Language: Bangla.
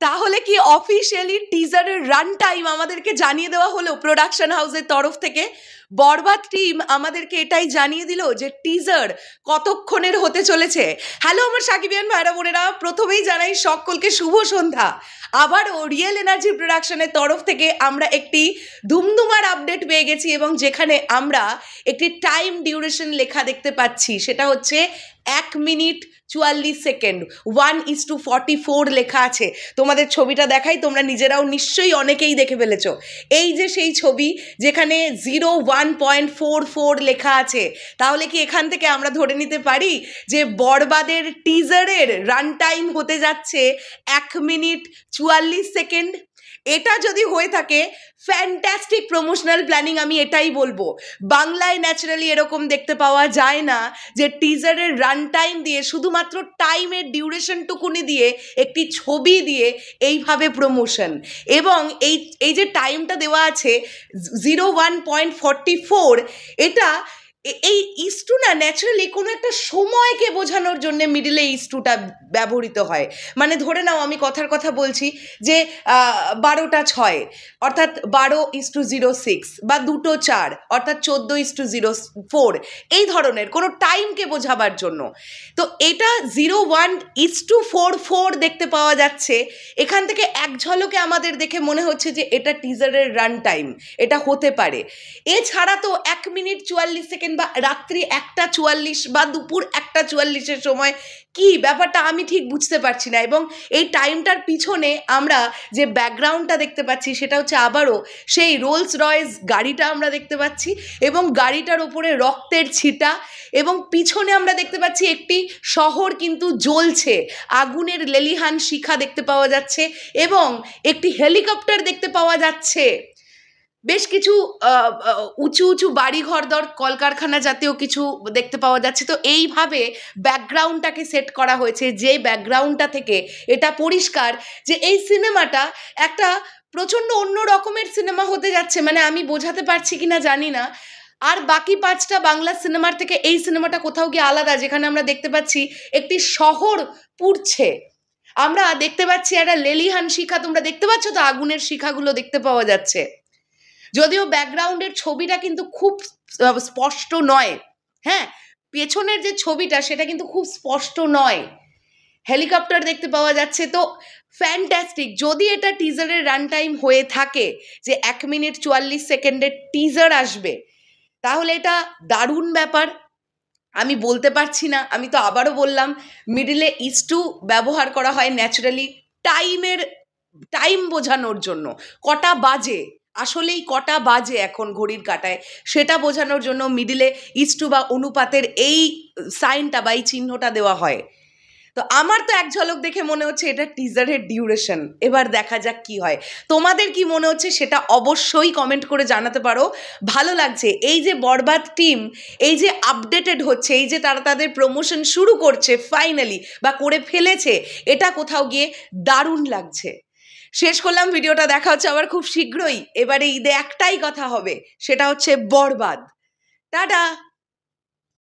তাহলে কি অফিশিয়ালি টিজারের রান টাইম আমাদেরকে জানিয়ে দেওয়া হলো প্রোডাকশন হাউসের তরফ থেকে? বরবাদ টিম আমাদেরকে এটাই জানিয়ে দিল যে টিজার কতক্ষণের হতে চলেছে। হ্যালো আমার সাকিবিয়ান ভাইরা বোনেরা, প্রথমেই জানাই সকলকে শুভ সন্ধ্যা। আবারও রিয়েল এনার্জি প্রোডাকশনের তরফ থেকে আমরা একটি ধুমধুমার আপডেট পেয়ে গেছি, এবং যেখানে আমরা একটি টাইম ডিউরেশন লেখা দেখতে পাচ্ছি, সেটা হচ্ছে 1 মিনিট 44 সেকেন্ড, 1:44 লেখা আছে। তোমাদের ছবিটা দেখাই, তোমরা নিজেরাও নিশ্চয়ই অনেকেই দেখে ফেলেছো। এই যে সেই ছবি যেখানে 01.44 লেখা আছে। তাহলে কি এখান থেকে আমরা ধরে নিতে পারি যে বরবাদের টিজারের রান টাইম হতে যাচ্ছে 1 মিনিট 44 সেকেন্ড? এটা যদি হয়ে থাকে ফ্যান্টাস্টিক প্রমোশনাল প্ল্যানিং, আমি এটাই বলবো। বাংলায় ন্যাচারালি এরকম দেখতে পাওয়া যায় না যে টিজারের রান টাইম দিয়ে, শুধুমাত্র টাইমের ডিউরেশনটুকুনি দিয়ে, একটি ছবি দিয়ে এইভাবে প্রমোশন। এবং এই যে টাইমটা দেওয়া আছে 01.44, এটা এই ইস্টু না ন্যাচারালি কোনো একটা সময়কে বোঝানোর জন্য মিডিলে ইস্টুটা ব্যবহৃত হয়। মানে ধরে নাও আমি কথার কথা বলছি যে 12টা 6 অর্থাৎ 12:06, বা 2টো 4 অর্থাৎ 14:04, এই ধরনের কোনো টাইমকে বোঝাবার জন্য। তো এটা 01:44 দেখতে পাওয়া যাচ্ছে। এখান থেকে এক ঝলকে আমাদের দেখে মনে হচ্ছে যে এটা টিজারের রান টাইম, এটা হতে পারে। এছাড়া তো 1 মিনিট 44 সেকেন্ড বা রাত্রি 1টা 44 বা দুপুর 1টা 44-এর সময় কি ব্যাপারটা আমি ঠিক বুঝতে পারছি না। এবং এই টাইমটার পিছনে আমরা যে ব্যাকগ্রাউন্ডটা দেখতে পাচ্ছি সেটা হচ্ছে আবারও সেই রোলস রয়েস গাড়িটা আমরা দেখতে পাচ্ছি, এবং গাড়িটার ওপরে রক্তের ছিটা, এবং পিছনে আমরা দেখতে পাচ্ছি একটি শহর কিন্তু জ্বলছে, আগুনের লেলিহান শিখা দেখতে পাওয়া যাচ্ছে, এবং একটি হেলিকপ্টার দেখতে পাওয়া যাচ্ছে। বেশ কিছু উঁচু উঁচু বাড়ি ঘরদর, কলকারখানা জাতীয় কিছু দেখতে পাওয়া যাচ্ছে। তো এইভাবে ব্যাকগ্রাউন্ডটাকে সেট করা হয়েছে, যে ব্যাকগ্রাউন্ডটা থেকে এটা পরিষ্কার যে এই সিনেমাটা একটা প্রচণ্ড অন্য রকমের সিনেমা হতে যাচ্ছে। মানে আমি বোঝাতে পারছি কিনা জানি না। আর বাকি 5টা বাংলা সিনেমার থেকে এই সিনেমাটা কোথাও গিয়ে আলাদা, যেখানে আমরা দেখতে পাচ্ছি একটি শহর পুড়ছে, আমরা দেখতে পাচ্ছি একটা লেলিহান শিখা, তোমরা দেখতে পাচ্ছ তো আগুনের শিখাগুলো দেখতে পাওয়া যাচ্ছে। যদিও ব্যাকগ্রাউন্ডের ছবিটা কিন্তু খুব স্পষ্ট নয়, হ্যাঁ, পেছনের যে ছবিটা সেটা কিন্তু খুব স্পষ্ট নয়, হেলিকপ্টার দেখতে পাওয়া যাচ্ছে। তো ফ্যান্টাস্টিক। যদি এটা টিজারের রান টাইম হয়ে থাকে যে 1 মিনিট 44 সেকেন্ডের টিজার আসবে, তাহলে এটা দারুণ ব্যাপার। আমি বলতে পারছি না, আমি তো আবারও বললাম, মিডিলে ইস্টু ব্যবহার করা হয় ন্যাচারালি টাইম বোঝানোর জন্য। কটা বাজে, আসলেই কটা বাজে এখন ঘড়ির কাঁটায়, সেটা বোঝানোর জন্য মিডিলে ইস্টু বা অনুপাতের এই সাইনটা বা এই চিহ্নটা দেওয়া হয়। তো আমার তো এক ঝলক দেখে মনে হচ্ছে এটা টিজারের ডিউরেশন। এবার দেখা যাক কি হয়। তোমাদের কি মনে হচ্ছে সেটা অবশ্যই কমেন্ট করে জানাতে পারো। ভালো লাগছে এই যে বরবাদ টিম এই যে আপডেটেড হচ্ছে, এই যে তারা তাদের প্রমোশন শুরু করছে ফাইনালি, বা করে ফেলেছে, এটা কোথাও গিয়ে দারুণ লাগছে। শেষ করলাম ভিডিওটা, দেখা হচ্ছে আবার খুব শীঘ্রই। এবারে ঈদে একটাই কথা হবে, সেটা হচ্ছে বরবাদ। টাটা।